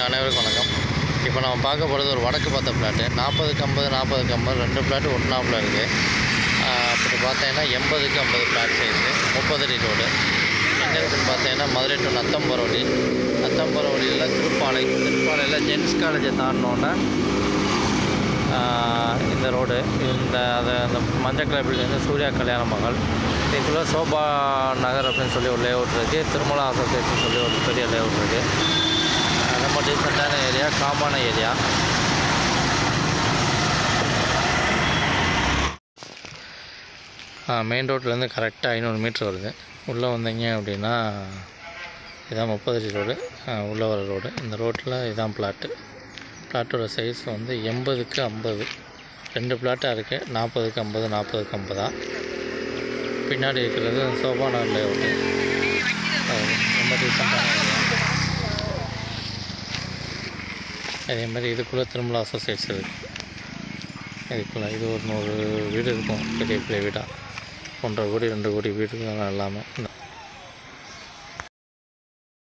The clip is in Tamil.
அனைவருக்கும் வணக்கம். இப்போ நம்ம பார்க்க போகிறது ஒரு வடக்கு பார்த்த பிளாட்டு. 40க்கு 50 40க்கு 50 2 பிளாட்டு ஒன்றாப்பில் இருக்குது. அப்படி பார்த்தீங்கன்னா 80க்கு 50 பிளாட் சைஸு 30 அடி ரோடு. எங்கே இருக்குதுன்னு பார்த்தீங்கன்னா மதுரை டு நத்தம்பரவடி. நத்தம்பரவடியில் திருப்பாலையில் ஜென்ஸ் காலேஜை தாண்டினோன்னே இந்த ரோடு அந்த மஞ்சள் கலர் பில்டிங் சூர்யா கல்யாண மகள். இதுக்குள்ளே சோபா நகர் அப்படின்னு சொல்லி ஒரு லேஅவுட் இருக்குது. திருமலா அசோசியேஷன் சொல்லி ஒரு பெரிய லேஅவுட் இருக்குது. ரொம்ப டீசெண்டான ஏரியா, காமான ஏரியா. மெயின் ரோட்லேருந்து கரெக்டாக 500 மீட்ரு வருது. உள்ளே வந்தீங்க அப்படின்னா இதுதான் 30 அடி ரோடு, உள்ளே வர ரோடு. இந்த ரோட்டில் இதுதான் பிளாட்டோட சைஸ் வந்து 80க்கு 50 2 பிளாட்டாக இருக்குது. 40க்கு 50 40க்கு 50 பின்னாடி இருக்கிறது சோபா நகர் லேஅவுட்டு. ரொம்ப டீசெண்டான ஏரியா. அதேமாதிரி இதுக்குள்ளே திருமலா அசோசியேட்ஸ் இருக்குது. இதுக்குள்ளே இது ஒரு 100 வீடு இருக்கும். பெரிய வீடாக 1.5 கோடி 2 கோடி வீடு எல்லாமே.